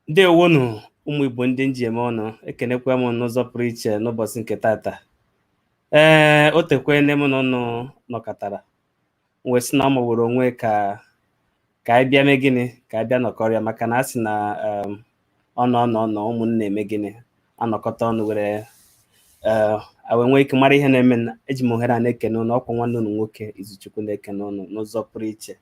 Ndewonu ụmụ Igbo ndị njem ọnụ, ekenekwa m n'ụzọ pụrụ iche n'ụbọchị nke tata. O tekwene m na ụnụ nọkọtara wee sị na ọ magburu onwe ka anyị bịa mee gịnị, ka anyị bịa nọkọrịa, maka na a sị na ọnọ ụmụnne eme gịnị, anọkọta ọnụ were wee nwee ike mara ihe na-eme. Eji m ohere a na-ekene ụnụ, ọkwa nwanne ụnụ nwoke Izuchukwu na-ekene ụnụ n'ụzọ pụrụ iche.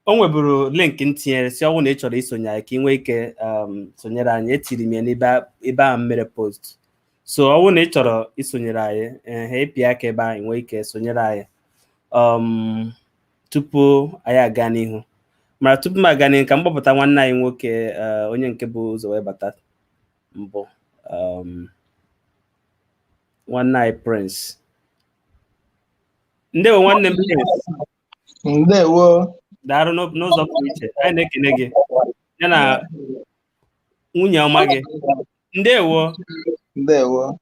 O nweburu link m tinyere si ọnwụ na ị chọrọ isonye anyị ka ị nwee ike sonyere anyị. Etiri m ya n'ebe a mere post. So ọnwụ na ị chọrọ isonyere anyị, ha ịpịa aka ebe anyị nwee ike sonyere anyị tupu anyị aga n'ihu. Mara tupu m aga n'ihu, ka m gbapụta nwanne anyị nwoke onye nke bụ ụzọ wee bata mbụ, nwanne anyị Prince. Ndewo nwanne m Prince. Ndewo. Daarụ n'ụzọ pụrụ iche. Anyị na-ekene gị ya na nwunye ọma gị. Ndewo. Ndewo.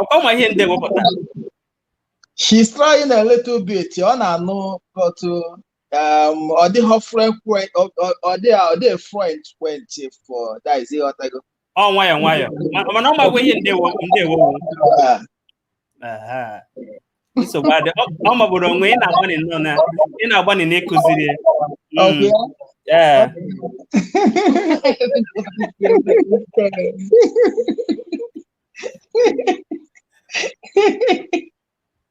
Ọkwa ma ihe ndewo pụtara? She's trying a little bit. Ọ na-anụ but ọ dịghị frequent, ọ dịghị frequent for that is ịghọtago. Ọ nwayọ nwayọ. Mana ọ magwa ihe ndewo. Nsogbu adị. Ọ magburu onwe ị na-agbani nnọọ na ị na-agbani n'ịkụziri ya.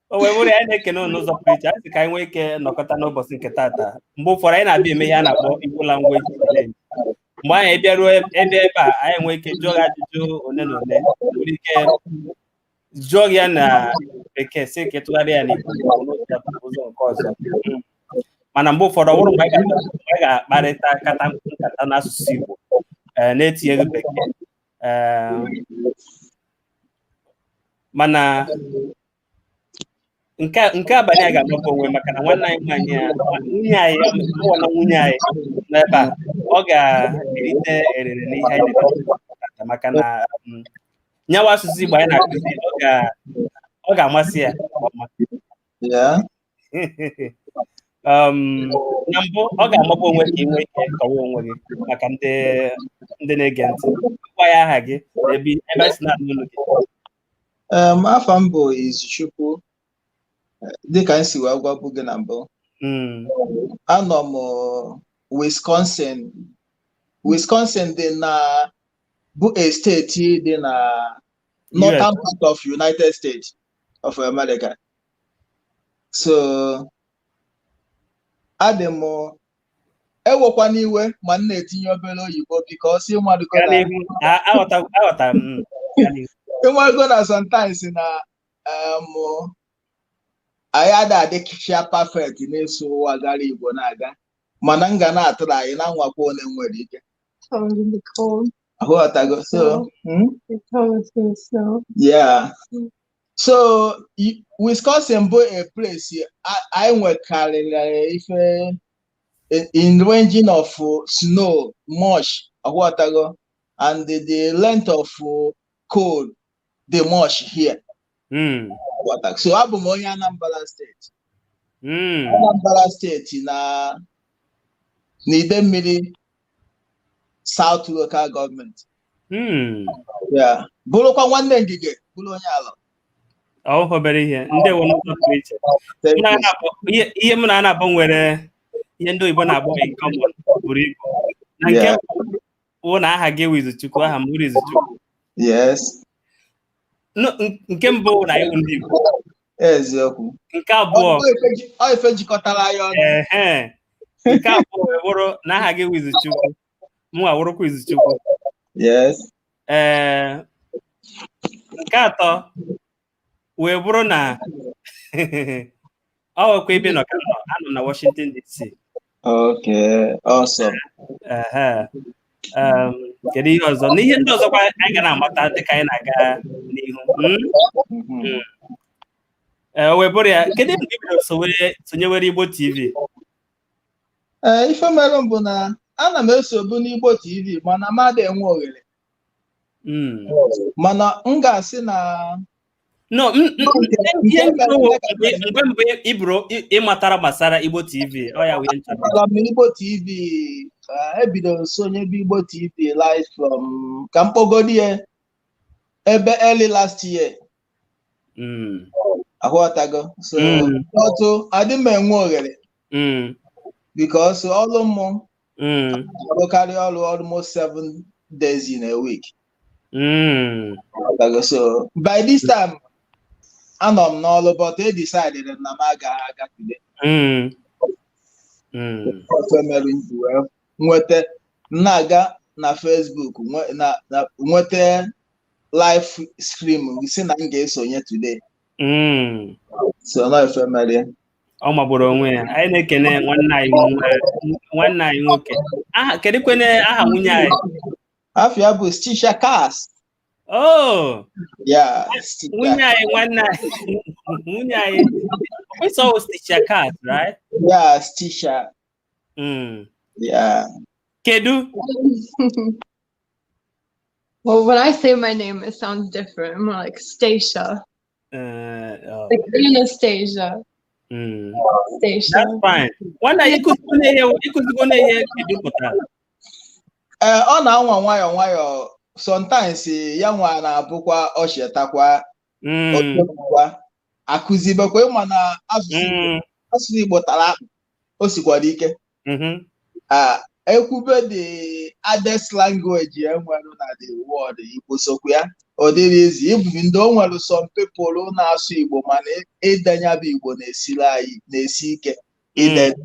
O wee bụrụ ya na-ekene n'ụzọ pụrụ iche. A sị ka anyị nwee ike nọkọta n'ụbọchị nke tata. Mgbe ụfọdụ anyị na-abịa eme ihe a na-akpọ Igbo language challenge. Mgbe anyị bịaruo ebe a, anyị nwee ike jụọ gị ajụjụ one na one. Nwere ike jụọ gị ya na Bekee, sị ka ịtụgharị ya n'Igbo ụzọ nke ọzọ. Mana mgbe ụfọdụ ọ bụrụ mgbe anyị ga-akparịta nkata n'asụsụ Igbo na-etinyeghị Bekee. Mana nke abalị a ga-agbapụ onwe, maka na nwanne anyị nwunye anyị n'ebe a, ọ ga-erite erere n'ihe anyị na-eme, maka na nyawa asụsụ Igbo anyị na-akụzi, ọ ga-amasị ya ọma. Na mbụ, ọ ga-amapụ onwe ka ị nwee ike kọwa onwe gị maka ndị na-ege ntị. Gwa ya aha gị na ebe si na-anụ ụlọ gị. Afọ m bụ Izuchukwu, dịka m si wee gwabụ gị na mbụ. Anọ m Wisconsin dị na bụ a steeti dị na northern part of United States of America. So adị m ewekwa n'iwe ma m na-etinye obere oyibo because ịnwago na sometimes na anyị adịghị perfect na-eso ụwa gara Igbo na-aga, mana m ga na-atụrụ anyị na nwakwa ole nwere ike. Yeah. So Wisconsin bụ a place anyị nwekarịrị ife in ranging of snow, much, and the length of cold, the much here. So abụ m onye Anambra State. Anambra State na Idemmiri South Local Government. Yeah. Bụrụkwa nwanne ngige, bụrụ onye ala. Ọ hobere ihe ndị ewu n'ụzọ pụrụ iche. Ihe m na-anabụ nwere ihe ndị oyibo na-akpọ common buru ibu. Na nke bụ na aha gị wụ Izuchukwu, aha m wụ Izuchukwu. Yes. Nke mbụ na iwu ndị Igbo. Eziokwu. Nke abụọ, ọ ife jikọtara anyị ọnụ. Nke abụọ bụrụ na aha gị wụ Izuchukwu, mụ awụrụkwa Izuchukwu. Yes. Nke atọ wee bụrụ na ọ nwekwa ebe nọ ka anọ na Washington DC. Okay, awesome. Kedu ihe ọzọ na ihe ndị ọzọkwa anyị ga na-amata dịka anyị na-aga n'ihu. Wee bụrụ ya, kedu mgbe ị bidoro sonyewere Igbo TV? Ife mere mbụ na ana m esobu n'Igbo TV mana m adịghị enwe ohere. Mana m ga-asị na No, mgbe ibro ịmatara gbasara Igbo TV, ọ ya wee nchọrọ. Igbo TV, ebidoro sonye bụ Igbo TV live from ka mkpogodi ya ebe early last year. Aghọtago. So otu adị m enwe oghere because ọrụ m arụkarị ọrụ almost 7 days in a week. So by this time anọ m n'ọrụ, but I decided na m agaghị aga today. Nweta na-aga na Facebook nweta live stream si na m ga-esonye today. So na efemeri ọ magburu onwe ya. Anyị na-ekene nwanne anyị nwoke. Kedu kwene aha nwunye anyị? Afia bụ Stisha Cast. Oh, yeah, nwunye anyị we saw Stisha Cast, right? Yeah, Stisha. Yeah. Kedu? Well, when I say my name, it sounds different. I'm more like Stacia. Like Anastasia. Stacia. That's fine. One day you could go here. Kedu pụtara. Ọ na-anwa nwayọọ. Sometimes ya nwa na-abụkwa ọchetakwa akụzibekwa ịma na asụsụ Igbo tara akpụ o sikwara ike. Ekwube the hardest language enwere na the world Igbo sokwa ya. Ọ dịrị ezi ibu ndị o nwere some people na-asụ Igbo mana idenya bụ Igbo na-esi ike ide.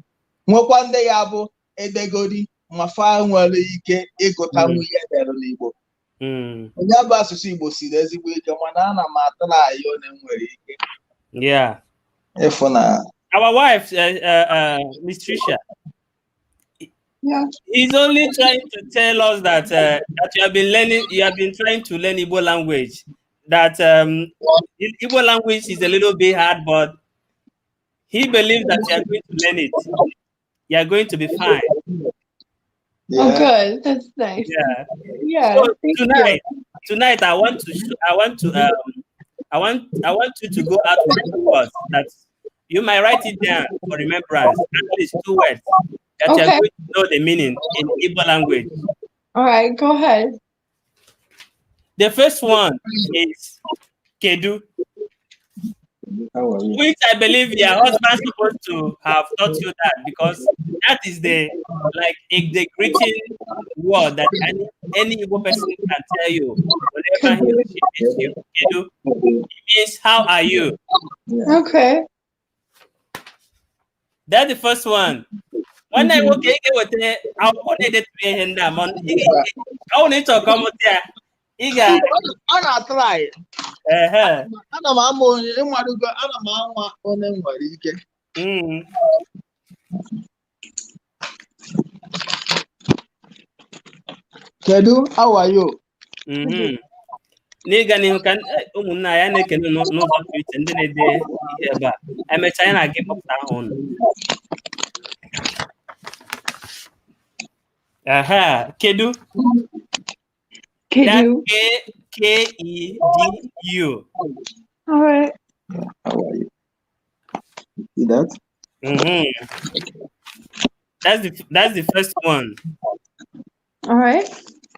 Nwekwa ndị ya bụ edegori ma fa nwere ike ịgụta nwunye edere n'Igbo. Onye bụ asụsụ Igbo siri ezigbo ike mana ana m atara anyị onye nwere ike. Yeah. Ifuna. Our wife, Miss Trisha. Yeah. He's only trying to tell us that you have been trying to learn Igbo language. That Igbo language is a little bit hard, but he believes that you are going to learn it. You are going to be fine. Yeah. Oh, good. That's nice. Yeah. Yeah. So tonight, I want you to go out with 2 words that you might write it down for remembrance. At least 2 words that you are going to know the meaning in Igbo language. All right, go ahead. The first one is Kedu, which I believe your husband is supposed to have taught you that, because that is the greeting word that any Igbo person can tell you whenever he meets you. Kedu, it means how are you? Okay. That's the first one. When I walk in with the I want to be I want to come with there. Ọ na-atry. Ana m ama onye ịmarugo, ana m anwa onye nwere ike. Kedu, how are you? N'ịga n'ihu ka ụmụnna ya na-ekene n'ụzọ pụrụ iche ndị na-ede ihe ebe a. Emechaa ya na gị kpọpụta ahụ ụnụ. Kedu. Kedu. Kedu. All right. How are you? See that? That's the first one. All right.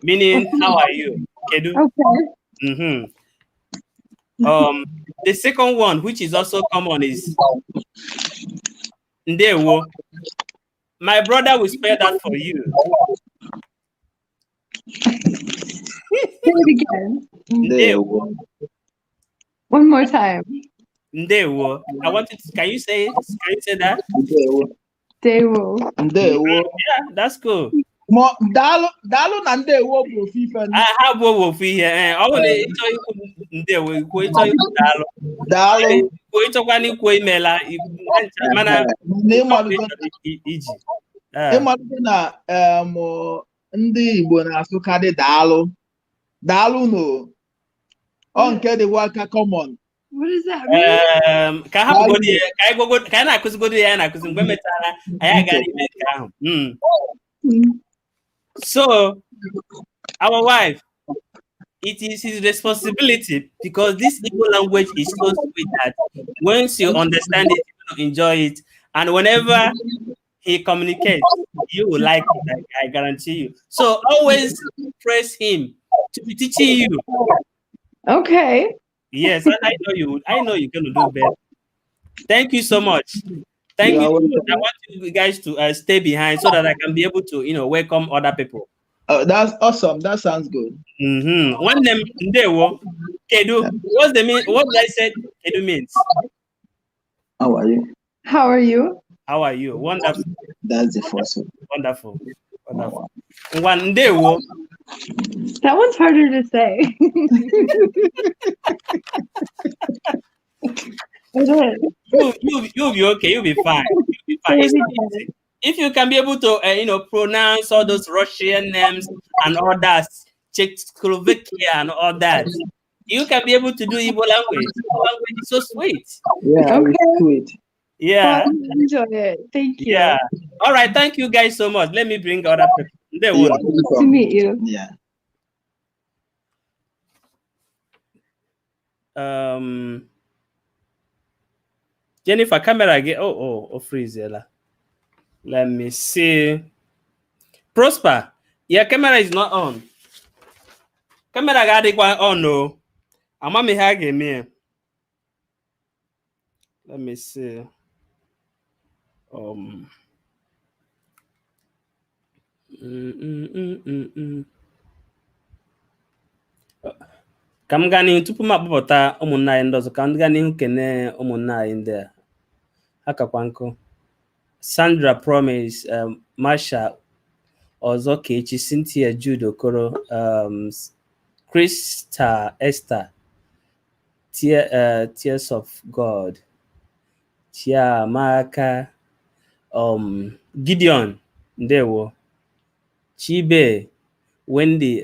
Meaning, how are you? Kedu. Okay. The second one, which is also common, is Ndewo. My brother will spell that for you. Say it again. Ndewo. One more time. Ndewo. I want you to, can you say that? Ndewo. Ndewo. Yeah, that's cool. Daalụ na ndewo bụ ofu ife. Ha bụ ofu ihe. Ọ bụ na ịchọ ikwu ndewo, ikwu ịchọ ikwu daalụ. Daalụ. Ikwu ịchọkwa na ikwu imela, mana iji. Ịmalite na ndị Igbo na-asụkarị daalụ. Daalụ no. Ọ nke dị waka common. What does that mean? Ka ha bugodi ya, ka anyị na-akụzigodi ya na-akụzi mgbe mechara anyị agara ime nke ahụ. So, our wife, it is his responsibility, because this Igbo language is so sweet that once you understand it, you enjoy it, and whenever he communicates, you will like it. I guarantee you. So always praise him to be teaching you. Okay. Yes, and I know you. I know you're gonna do better. Thank you so much. Thank you so much. I want you guys to stay behind so that I can be able to, welcome other people. That's awesome. That sounds good. One name Ndewo. Kedu. What's the mean? What did I say? Kedu means. How are you? How are you? How are you? Wonderful. That's the first one. Wonderful. Wonderful. One Ndewo. That one's harder to say. You'll be okay. You'll be fine. You'll be fine. It's not easy. If you can be able to, pronounce all those Russian names and all that, Czechoslovakia and all that, you can be able to do Igbo language. Igbo language is so sweet. Yeah, okay. It's sweet. Yeah. Well, I enjoy it. Thank you. Yeah. All right. Thank you guys so much. Let me bring other people. They You're won't. Nice to meet you. Yeah. Jennifer, camera again. Oh, freeze. Let me see. Prosper. Your camera is not on. Camera got it on. No. I'm on me. Let me see. Ka m gaa n'ihu tupu m akpọpụta ụmụnna anyị ndị ọzọ, ka m gaa n'ihu kene ụmụnna anyị ndị a akakwa nkụ. Sandra Promise, Marsha Ozokechi, Cynthia Jude Okoro, Krista Esther, Tears of God, Chiamaka, Gideon Ndewo, Chibe, Wendy,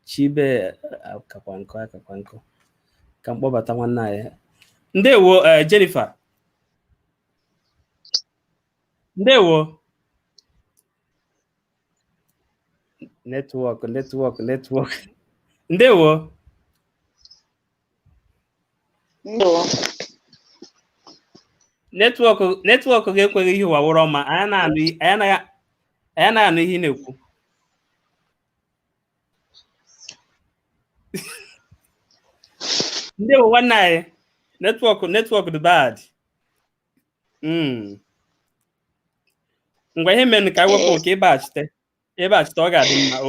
Chibe akakwa nkụ ka m kpọbata nwanne anyị. Ndewo, Jennifer. Ndewo. Network. Ndewo. Network ga-ekweghị ihe ụwa wụrụ ọma. Anyị anaghị anụ ihe ị na-ekwu. Ndewo nwanne anyị. Network dị bad. Ngwa ihe mere ka anyị wepụ ka ịbaghachite ọ ga-adị mma.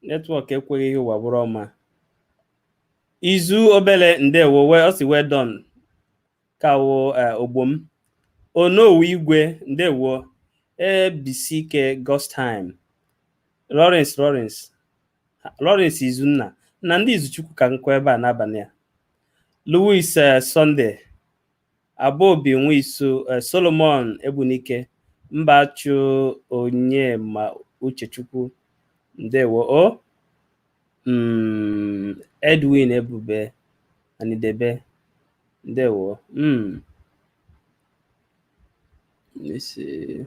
Network ekweghị ihe ụwa bụrụ ọma. Izu obele Ndewo, ọ si well done ka wo ogbom. Onowu Igwe Ndewo, Ebisike Ghost Time, Lawrence Izunna na ndị Izuchukwu ka nkwa ebe a n'abalị a. Louis Sunday, Abobi Nwisu, Solomon Ebunike, Mbachu Onye ma Uchechukwu Ndewo, Edwin Ebube Anidebe Ndewo. Let me see.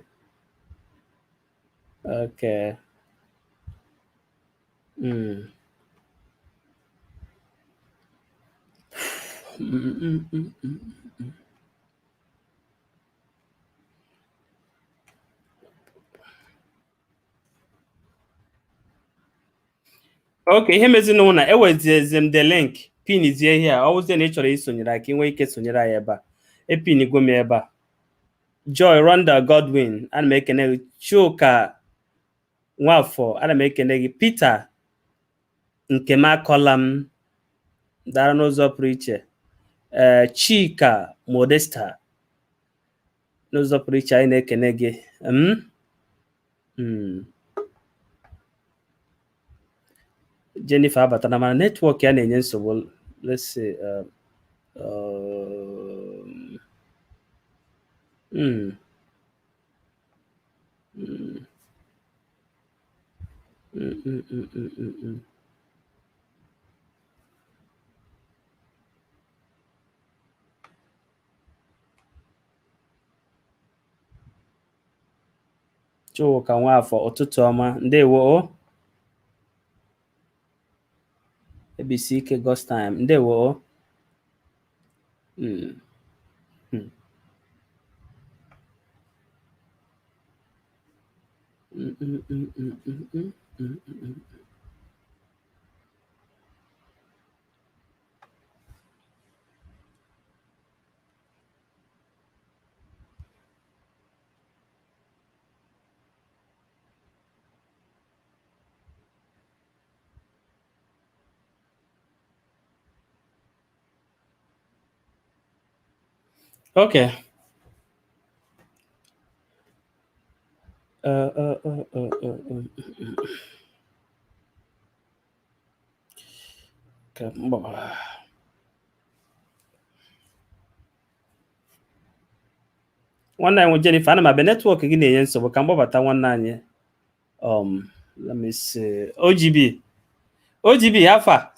Okay. Okay, ihe mezinụ na eweziezi m the link pinizie ihe a. Ọ wụzie na ị chọrọ isonyere aka inwe ike sonyere anyị ebe a. Epinigwo m ebe a. Joy Ronda Godwin, ana m ekene gị. Chuka Nwafọ, ana m ekene gị. Peter Nkem Akọla m, dara n'ụzọ pụrụ iche. Chika Modesta, n'ụzọ pụrụ iche anyị na-ekene gị. Jennifer abatana mana netwọk ya na-enye nsogbu. Let's see. Chuka Nwafọ ụtụtụ ọma ndewo o ebisi ike ghost time ndewo o Okay. Nwanne anyị Jennifer, ana m abịa netwọk gị na-enye nsogbu ka m gbabata nwanne anyị let me see OGB afa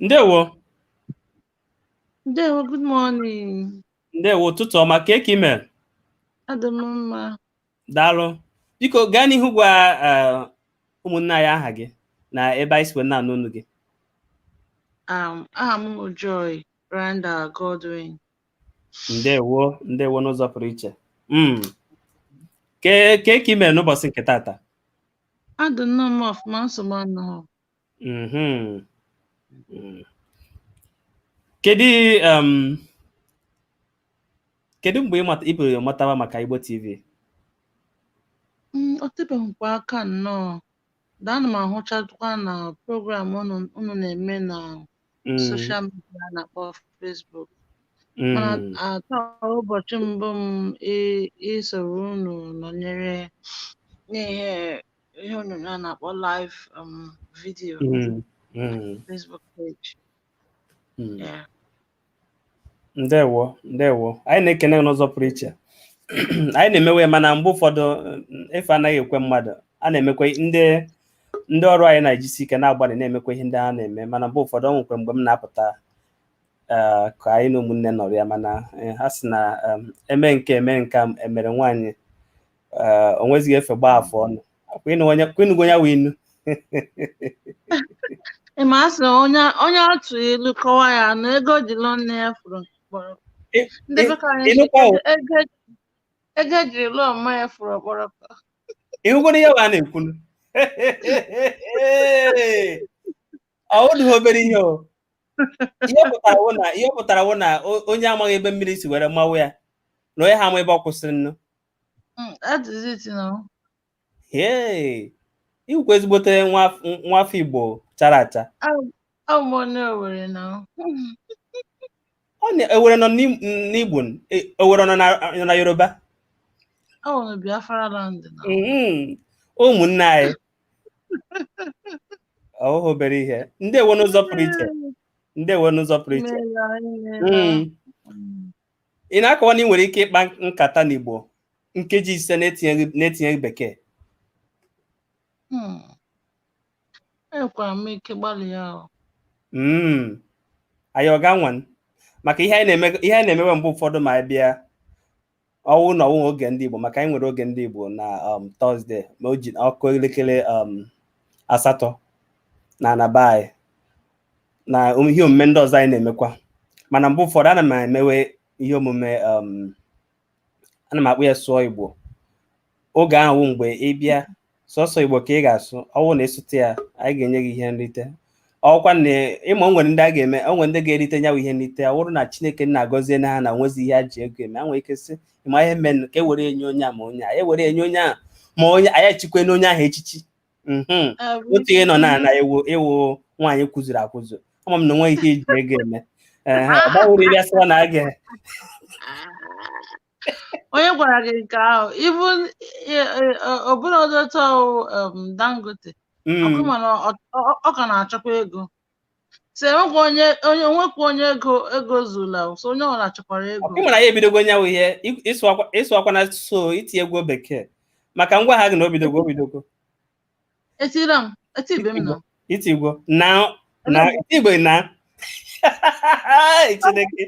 Ndewo. Ndewo, good morning. Ndewo, ụtụtụ ọma ka eke ime. Adị m mma. Daalụ. Biko gaa n'ihu gwa ụmụnne anyị aha gị na ebe anyị si na-anụ olu gị. Aha m Joy Brenda Godwin. Ndewo n'ụzọ pụrụ iche. Ka eke ime n'ụbọchị nke taata. Adị nnọọ m ọfụma, nsogbu anọghị. Kedu mgbe ị bidoro matawa maka Igbo TV? O tebeghịkwa aka nnọọ. Ana m ahụchakwa na program unu na-eme na soshal midia na-akpọ Facebook. Mana taa ụbọchị mbụ m isoro unu nọnyere n'ihe onyonyo a na-akpọ live video Facebook page. Ndewo anyị na-ekene n'ụzọ pụrụ iche. Anyị na-emewe mana mgbe ụfọdụ efe anaghị ekwe mmadụ, a na-emekwa ndị ọrụ anyị na-ejisi ike na-agbalị na-emekwa ihe ndị ha na-eme, mana mgbe ụfọdụ ọ nwekwe mgbe m na-apụta ka anyị na ụmụnne nọrọ ya, mana ha sị na eme nke emere nwaanyị o nwezighị efe gbaa afọ ọnụ kwenugo onye wee inu. Ma a sị onye atụ ilu kọwa ya na ego dịlọ nne ya furu mkpọrọ. Ndị beka anyị ego jiri lụọ mma ya furu ọkpọrọkọ. Ịhụgoro ihe a na-ekwunu ọ dịghị obere ihe o. Ihe pụtara wụ na onye amaghị ebe mmiri si were mmanwụ ya na onye ha ama ebe ọ kwụsịrị nnu. Ịhụkwa ezigbote nwafọ Igbo chara acha. Owere nọ n'Igbo, Owere nọ na Yoruba. Ụmụnne anyị ọhụụ obere ihe. Ndewo n'ụzọ pụrụ iche. Ị na-akọwa na ị nwere ike ịkpa nkata n'Igbo nkeji 5 na-etinyeghị bekee. Enwekwara m ike gbalịa. Anyị ọ ga-anwa maka ihe anyị na-emewe mgbe ụfọdụ ma bịa ọwụ na ọwụ oge ndị Igbo, maka anyị nwere oge ndị Igbo na Tọzdee ma o ji ọkụ elekere 8 na anabai na ihe omume ndị ọzọ anyị na-emekwa, mana mgbe ụfọdụ ana m emewe ihe omume ana m akpụ ya sụọ Igbo. Oge ahụ mgbe ị bịa sọsọ Igbo ka ị ga-asụ, ọwụ na ịsụta ya anyị ga-enye gị ihe nrite. Ọkwa na ịma onwere ndị a ga-eme, onwere ndị ga-erite nyawa ihe nrite, ọ bụrụ na Chineke na-agọzie na ha na nwezi ihe a ji ego eme, a nwere ike sị ịma ihe men ka e were enye onye a ma onye a ewere enye onye a ma onye anyị echikwe n'onye ahụ echichi. Otu ihe nọ na ịwụ nwaanyị kwuziri akwụzu, ama m na onwe ihe iji ego eme ọ gbanwere iri asịwa na aga onye gwara gị nke ahụ ibu ọbụla ọdọta Dangote mana ọ ka na-achọkwa ego so onwekwa onye ego zula so onye ọla chọkwara ego. Ị mara ya ebidogo nyawo ihe ịsụ akwa na so iti egwu bekee maka ngwa ha gị na obidogo Etibe m na iti igbo na iti igbo na Chineke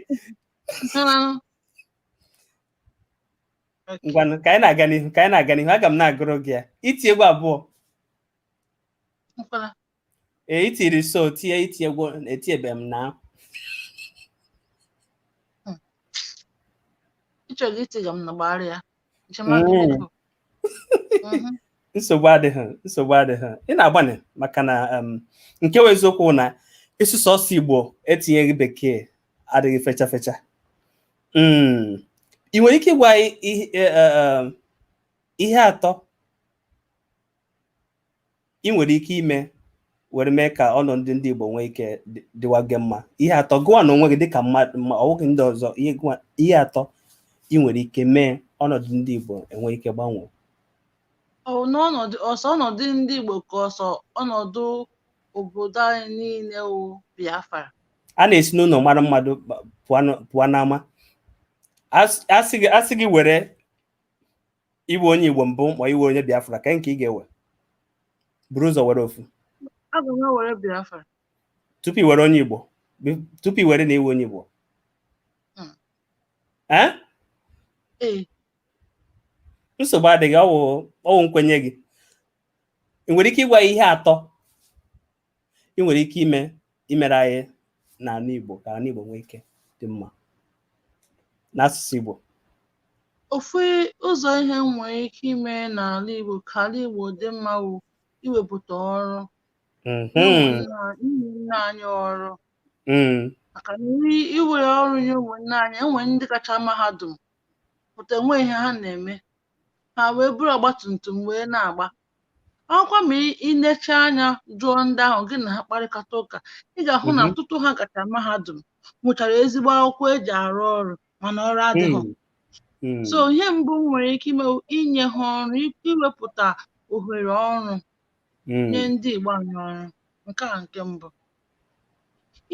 ngwanụ ka anyị na-aga n'ihu aga m na-agụrụ gị ya iti egwu abụọ itiri so tie iti egwu etiebe m na ịchọrọ itiga m na gbara ya nsogbu adịghị ị na-agbanị maka na nke wee eziokwu na ịsụsụ ọsọ Igbo etinyeghị bekee adịghị fecha fecha ị nwere ike ịgwa ihe atọ ị nwere ike ime were mee ka ọnọdụ ndị Igbo nwee ike dịwage mma ihe atọ gụwa na onwe gị dịka mmadụ ma ọ bụghị ndị ọzọ ihe atọ ị nwere ike mee ọnọdụ ndị Igbo enwee ike gbanwee ọnọdụ ndị Igbo ka ọsọ ọnọdụ obodo anyị niile Biafra a na-esi n'ụlọ mara mmadụ pụọ n'ama asị gị were iwe onye Igbo mbụ ma iwe onye Biafra ka nke ị ga-ewe buru ụzọ were ofu aga m ewere Biafra tupu i were onye Igbo tupu i were na iwe onye Igbo nsogbu adịghị ọwụ nkwenye gị ị nwere ike ịgwa ihe atọ ị nwere ike imere anyị n'ala Igbo ka ala Igbo nwee ike dị mma n'asụsụ Igbo ofu ụzọ ihe nwere ike ime n'ala Igbo ka ala Igbo dị mma iwepụta ọrụ ụmụnne anyị ọrụ maka na iwere ọrụ nye ụmụnne anyị enwe ndị kacha mahadum pụta enwe ihe ha na-eme ha wee buru ọgbatumtum wee na-agba akwụkwọ ma inecha anya jụọ ndị ahụ gị na ha kparịkọta ụka ị ga-ahụ na ọtụtụ ha kacha mahadum nwechara ezigbo akwụkwọ eji arụ ọrụ mana ọrụ adịghị so ihe mbụ nwere ike ime inye ha ọrụ iwepụta ohere ọrụ nye ndị Igbo anyị ọrụ nke mbụ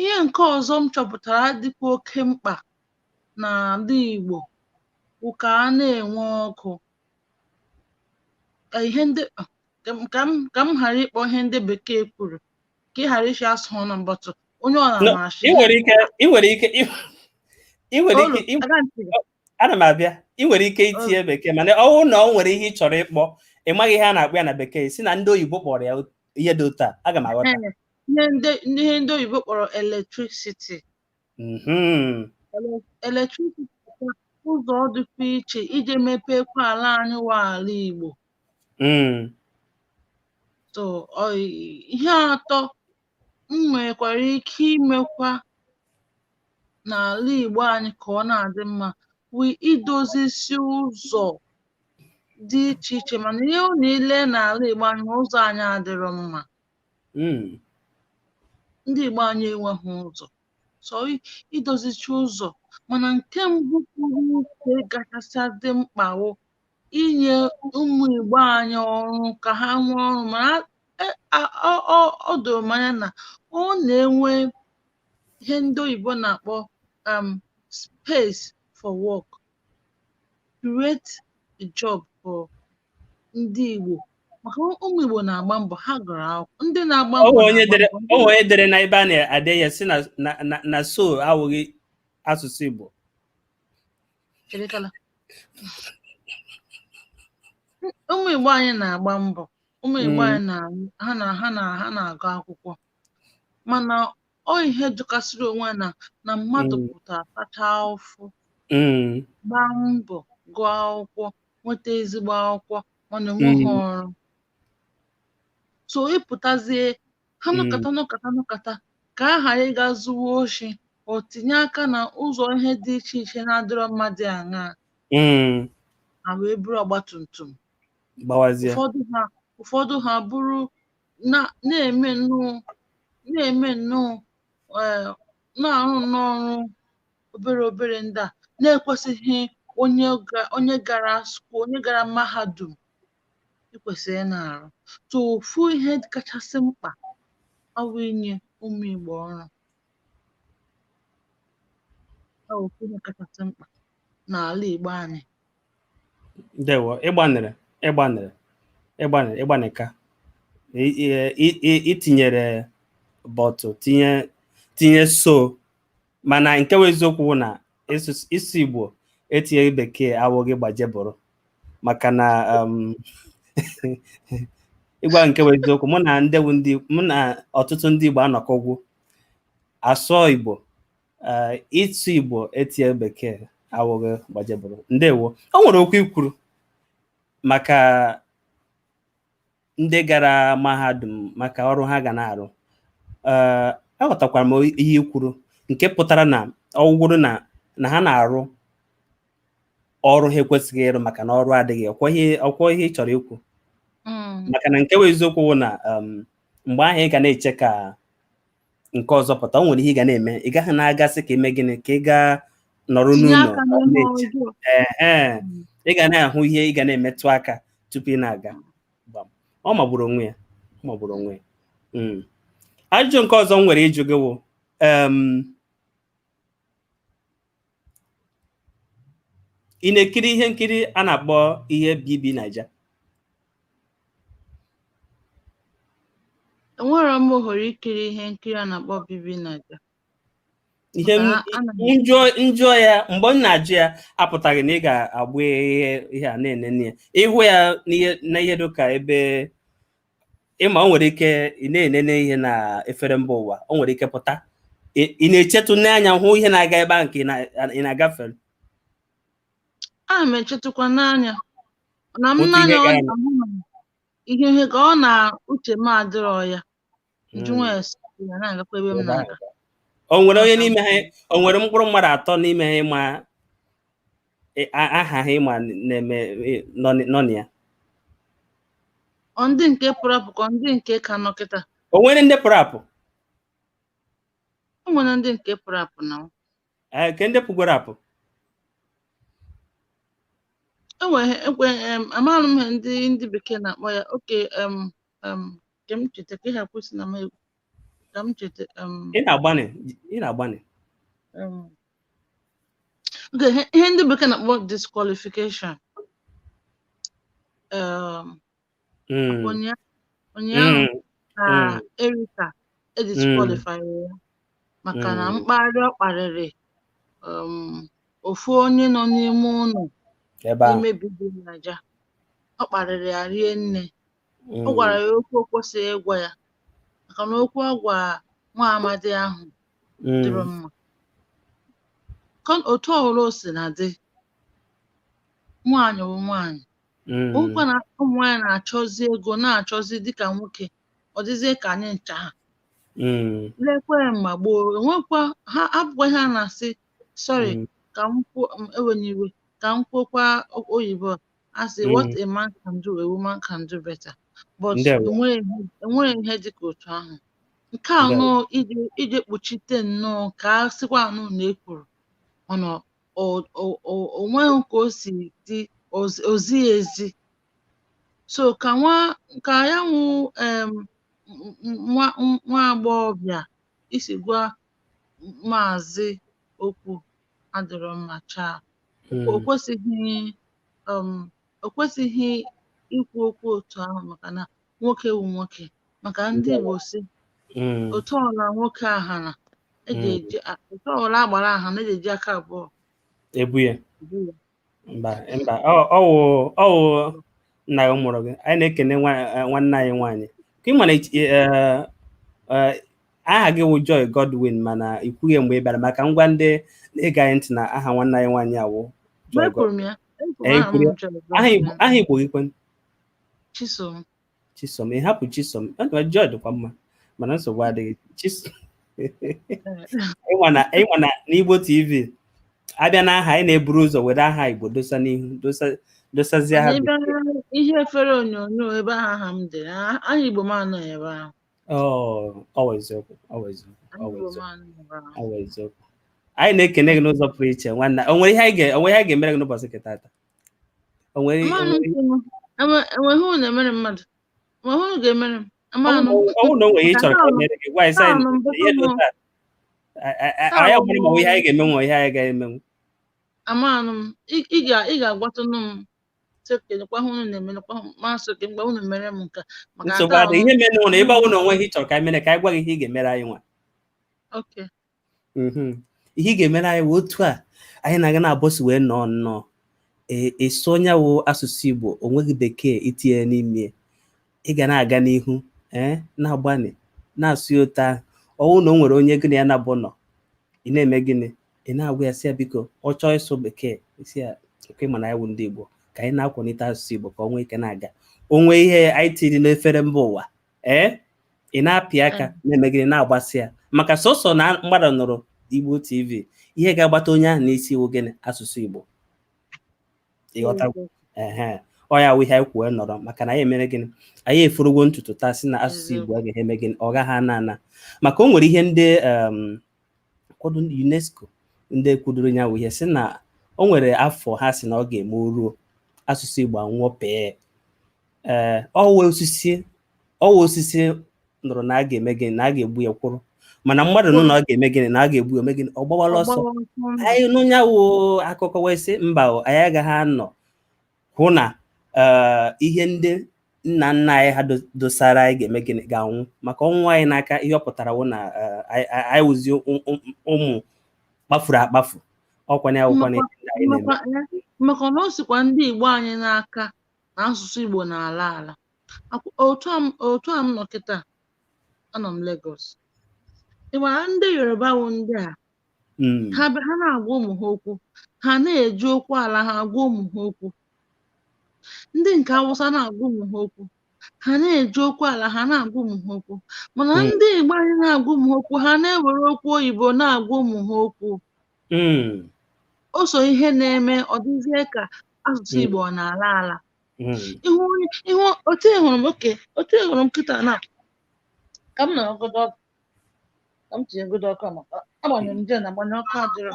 ihe nke ọzọ m chọpụtara dịkwa oke mkpa n'ala Igbo bụ ka a na-enwe ọkụ ihe ndị ka m ghara ịkpọ ihe ndị bekee kwuru ka ị ghara isi asụ ọnụ mbọtụ onye ọ na-amachi ana m abịa ị nwere ike itinye bekee mana ọwụ na ọ nwere ihe ị chọrọ ịkpọ ị maghị ihe a na-akpọ ya na bekee si na ndị oyibo kpọrọ ya ihe dị otu a aga m aghọta ihe ndị oyibo kpọrọ electricity electricity ụzọ dịkwa iche iji mepekwa ala anyị ala Igbo so ihe atọ m nwekwara ike imekwa n'ala Igbo anyị ka ọ na-adị mma bụ idozisi ụzọ dị iche iche mana ihe ọ na-ele n'ala Igbo anyị ụzọ anyị adịrọ mma ndị Igbo anyị enweghị ụzọ so idozichi ụzọ mana nke mbụ pụrụ iche kachasị dị mkpa bụ inye ụmụ Igbo anyị ọrụ ka ha nwee ọrụ mana ọ doro m anya na ọ na-enwe ihe ndị oyibo na-akpọ space for work create a job for ndị Igbo maka ụmụ Igbo na-agba mbọ ha gụrụ akwụkwọ ndị na-agba mbọ onye dere na ebe a na-ade ya si na so awụghị asụsụ Igbo ụmụ Igbo anyị na-agba mbọ ụmụ Igbo anyị ha na-agụ akwụkwọ mana ọ ihe jụkasịrị onwe na mmadụ pụta tacha ụfụ gbaa mbọ gụọ akwụkwọ nweta ezigbo akwụkwọ mana enweghị ọrụ so ịpụtazie ha nọkọta ka a ghara ịga zuwa oshi o tinye aka na ụzọ ihe dị iche iche na-adịrọ mmadụ aṅaa ha wee buru ọgbatumtum ụfọdụ ha bụrụ na-eme nnọọ na-arụ n'ọrụ obere ndị a na-ekwesịghị onye gara mahadum ikwesịrị na-arụ so ofu ihe kachasị mkpa ọ bụ inye ụmụ Igbo ọrụ okwu kachasị mkpa n'ala Igbo anyị. Ndewo, ịgbanịka itinyere bọtụ tinye so, mana nke wụ eziokwu na isi Igbo etinye bekee awụghị gbajebụrụ, maka na ịgwa nke wụ eziokwu, mụ na ọtụtụ ndị Igbo anọkọgwu asụọ Igbo, ịsụ Igbo etinye bekee awụghị gbajebụrụ. Ndewo, o nwere okwu ikwuru maka ndị gara mahadum maka ọrụ ha ga na-arụ. Aghọtakwara m ihe ikwuru, nke pụtara na ọ wụrụ na ha na-arụ ọrụ ha ekwesịghị ịrụ maka na ọrụ adịghị. Ọkwọ ihe ị chọrọ ikwu, maka na nke wụ eziokwu wụ na mgbe ahụ ị ga na-eche ka nke ọzọ pụta, o nwere ihe ị ga na-eme. Ị gaghị na-agasị ka ime gịnị, ka ị gaa nọrọ n'ụlọ na-eche. Ị ga na-ahụ ihe ị ga na-emetụ aka tupu ị na-aga. Ọ magburu onwe ya. Ajụjụ nke ọzọ m nwere ịjụ gị wụ, ị na-ekiri ihe nkiri a na-akpọ ihe BB Naija? Enwere m ohere ikiri ihe nkiri a na-akpọ BB Naija. Njụọ ya, mgbe m na-ajụ ya apụtaghị na ị ga-agbụ ihe a na-enene ya. Ịhụ ya n'ihe dịka ebe ịma, o nwere ike ị na-enene ihe na efere mba ụwa, o nwere ike pụta ị na-echetụ n'anya hụ ihe na-aga ebe ahụ nke ị na-agafe. Ana m echetụkwa n'anya na m n'anya ihe ka ọ na uche m adịrọ ya, njụnwa ya na-agakwa ebe m na-aga. O nwere onye n'ime ha, o nwere mkpụrụ mmadụ atọ n'ime ha ịma aha ha ịma na-eme nọ na ya? Ndị nke pụrụ apụ ka ndị nke ka nọ kịta? O nwere ndị pụrụ apụ? O nwere ndị nke pụrụ apụ na ke ndị pụgoro apụ? Amaghị m ha ndị bekee na-akpọ ya. Oke, ka m cheta ka ị hapụ si na m egwu, ka m cheta. Ị na-agbanị. Ihe ndị bekee na-akpọ disqualification. Ụnyaahụ ka Erika edisqualify ya maka na mkparị ọ kparịrị ofu onye nọ n'ime ụlọ n'ime BB Naija. Ọ kparịrị ya rie nne. Ọ gwara ya okwu o kwesịghị ịgwa ya, maka na okwu ọ gwa nwa amadi ahụ dịrị mma. Otu ọbụla o si na dị, nwaanyị bụ nwaanyị. Ụkwa na ụmụ nwaanyị na-achọzi ego, na-achọzi dịka nwoke, ọ dịzie ka anyị ncha ha. Lekwe mgbe gboo, enwekwa ha abụghị ha na-asị sorry ka m eweniwe ka m kwukwa oyibo asị what a man can do, a woman can do better. But enwere ihe dịka otu ahụ. Nke anọ ije kpuchite nnọọ ka a sịkwa anụ na ekwuru, mana onweghị ka o si dị ozighị ezi. So ka ya nwụ nwa agbọghọbịa isi gwa maazị okwu adịrọ mma chaa. O kwesịghị ikwu okwu otu ahụ, maka na nwoke wu nwoke. Maka ndị Igbo si otu ọla nwoke ahana otu ọla agbara ahana eji aka abụọ ebu ya. Mba, ọwụ nna ya mụrụ gị. Anyị na-ekene nwanne anyị nwaanyị. Ka ị mana aha gị wụ Joy Godwin, mana ikwughị mgbe ị bịara, maka ngwa ndị na-ege anyị ntị na aha nwanne anyị nwaanyị awụ Joy Godwin. Aha Igbo gị kwen? Chisom. Ị hapụ Chisom. Joy dịkwa mma, mana nsogbu adịghị. Chisom. Ịnwa na n'Igbo TV abịa n'aha, anyị na-eburu ụzọ were aha Igbo dosa n'ihu, dosazie aha ihe efere onyonyo ebe aha m dị, aha Igbo m anọghị ebe ahụ. Eziokwu. Anyị na-ekene gị n'ụzọ pụrụ iche nwanne. O nwere ihe anyị ga-emere gị n'ụbọchị nke taata? Enweghị unu na-emere mmadụ, enweghị unu ga-emere m. Ọnwụ na o nwere ihe ị chọrọ ka o mere gị, gwa anyị ihe dị taa. anyị ọgbara ma ihe anyị ga-eme nwa ihe anyị ga-emenwu amanụ m ị ga-agwatụnụ m sekelekwa hụ unu na-emenekwa masị gị mgbe unu mere m nke maka nsogbu adị ihe mere ụlọ ebe ọbụla onwe ihe chọrọ ka anyị mere ka anyị gwa gị ihe ị ga-emere anyị nwa ihe ị ga-emere anyị wee otu a anyị na-aga na-abọsi wee nọọ nnọọ eso onye wụ asụsụ Igbo onweghị bekee itinye n'ime ị ga na-aga n'ihu na-agbanị na-asụ ụta ọwụ na o nwere onye gị na ya na-abụ nọ ị na-eme gịnị ị na-agwa ya sị ya biko ọ chọọ ịsụ bekee isi ya nke mana ya wụ ndị Igbo ka anyị na-akwalite asụsụ Igbo ka ọ nwee ike na-aga onwe ihe anyị tiri n'efere mba ụwa ị na-apị aka na-eme gịnị na-agbasị ya maka sọsọ na mmadụ nụrụ Igbo TV ihe ga-agbata onye ahụ n'isi iwu gịnị asụsụ Igbo ịghọta ọ ya wụ ihe anyị kwuo nọrọ maka na anyị emere gịnị anyị efurugo ntutu taa sị na asụsụ Igbo a ga-eme gịnị ọ gaghị ana maka o nwere ihe ndị kwado UNESCO ndị kwudoro ya wụ ihe sị na o nwere afọ ha sị na ọ ga-eme ruo asụsụ Igbo anwụọ pee ọwa osisi nụrụ na a ga-eme gịnị na a ga-egbu ya kwụrụ mana mmadụ nụ na ọ ga-eme gịnị na a ga-egbu eme gịnị ọ gbawala ọsọ anyị n'onye wụ akụkọ wee sị mba anyị agaghị anọ hụ na ihe ndị nna nna anyị ha dosara anyị ga-eme gịnị ga-anwụ maka ọnwụ anyị n'aka ihe ọ pụtara wụ na anyị wụzi ụmụ kpafuru akpafu ọkwanye akwụkwọ maka na o sikwa ndị Igbo anyị n'aka na asụsụ Igbo na-ala ala otu a m nọ kịta anọ m Lagos ịgbara ndị Yoruba wụ ndị a ha na-agwa ụmụ ha okwu ha na-eji okwu ala ha agwa ụmụ ha okwu ndị nke Awụsa na-agwa ụmụ ha okwu ha na-eji okwu ala ha na-agwa ụmụ ha okwu mana ndị Igbo anyị na-agwa ụmụ ha okwu ha na-ewere okwu oyibo na-agwa ụmụ ha okwu o so ihe na-eme ọ dịzie ka asụsụ Igbo ọ na-ala ala ihu otu hụrụ m kịta na ka m nọrọgodo ka m tinyegodo ọkụ maka agbanyere m je na agbanye ọkụ adịrọ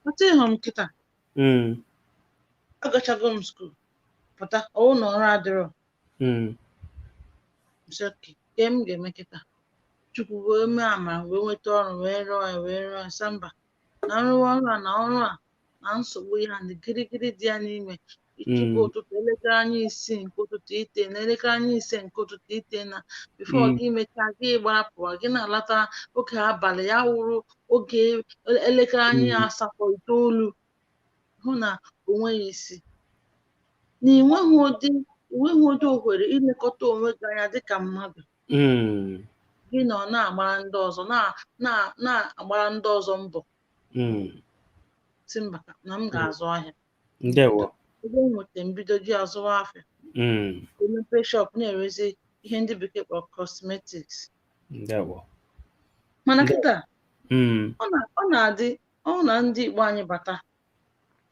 otu hụrụ m kịta agachago m skuul pụta ọwụ na ọrụ adịrọ ke m ga-eme kịta Chukwu wee mee amara wee nweta ọrụ wee rụọ ya samba na nrụwa ọrụ a na ọrụ a na nsogbu ya na gịrịgịrị dị ya n'ime ịtụpụ ụtụtụ elekere anya isii nke ụtụtụ ite na elekere anya ise nke ụtụtụ ite na bifo gị mechaa gị gbarapụwa gị na-alata oge abalị ya wụrụ oge elekere anya asatọ itoolu hụ na onweghị isi na enweghị ụdị ohere ilekọta onwe gị anya dịka mmadụ gị na ọ na-agbara ndị ọzọ na-agbara ndị ọzọ mbọ si mba na m ga-azụ ahịa ebe m nweta mbido ji azụwa afịa emepe shop na-erezi ihe ndị bekee kpọrọ cosmetics mana kịta ọ na-adị ọ na ndị Igbo anyị bata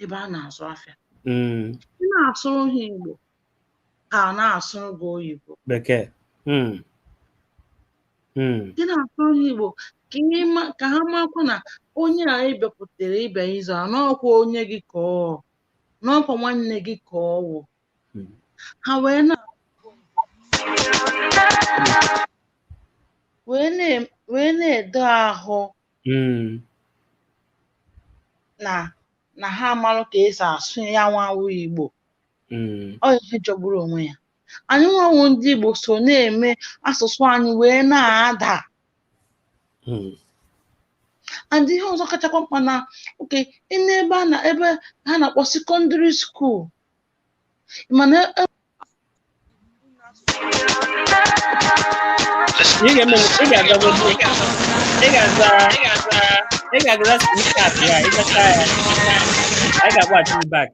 ebe a na-azụ afịa ị na-asụrụ ha Igbo ha na-asụrụ gị oyibo bekee gị na-asụrụ ha Igbo ka ha makwa na onye a ịbịakwutere ịbịa ịzụ n'ọkwa onye gị ka n'ọkwa nwanne gị ka ọ wụ ha wee na-edo ahụ na ha amarụ ka esi asụ ya nwawu Igbo ọ ihe jọgburu onwe ya anyị nwawu ndị Igbo so na-eme asụsụ anyị wee na-ada and ihe ọzọ kachakwa mkpa na oke n'ebe ebe ha na-akpọ sekọndịrị skuul mana ị ga-agaza skat ya ịgacha ya anyị ga-agbaghachi back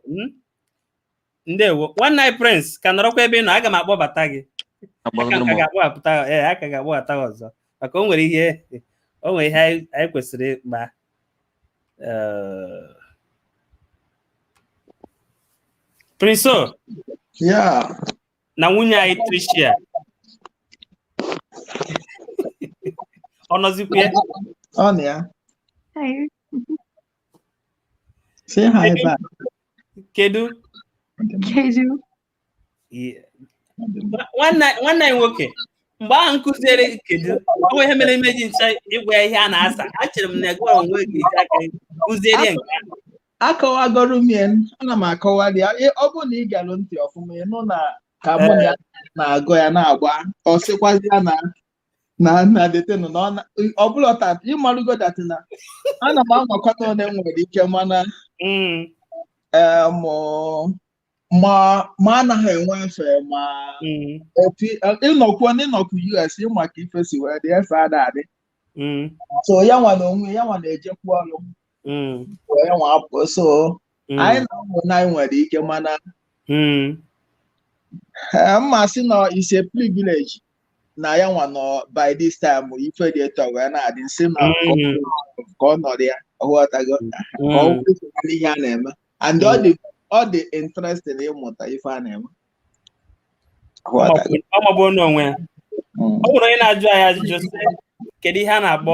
ndewo nwanne anyị Prince ka nọrọkwa ebe ị nọ aga m akpọbata gị aka ga-agbọghata ọzọ maka o nwere ihe anyị kwesịrị ịkpa Prince na nwunye anyị Tricia ọ nọzikwa ya say hi back. Kedu nwanne anyị nwoke mgbe ahụ nkụziere kedu onwe ihe mere imeji ncha ịgwa ya ihe a na-asa achere m na egwara onwe gị iji aka kụziere nke ahụ. Akọwagoro m ya, ana m akọwali ya. Ọ bụrụ na ị galụ ntị ọfụma ịnụ na ka mụ na ya na-agụ ya na-agba ọ sịkwazi ya na detenu na ọ bụla taa ịmarụgo datina ana m anwakọta one nwere ike mana ma anaghị enwe efe ma ịnọkwu US ịma ka ife si wee dị efe adadị so ya nwa na onwe ya nwa na-ejekwu ọrụ ya nwa apụ so anyị na-amụ na anyị nwere ike mana mmasị na is a privilege na ya nwa nọ by this time ife dị eto wee na-adị nsị na ka ọ nọrọ ya ọghọtago ka ọ kwụsịrị ihe a na-eme and ọ dị interesting ịmụta ife a na-eme ọ maọbụ n'onwe ya. Ọ bụrụ onye na-ajụ anyị ajụjụ sị kedu ihe a na-akpọ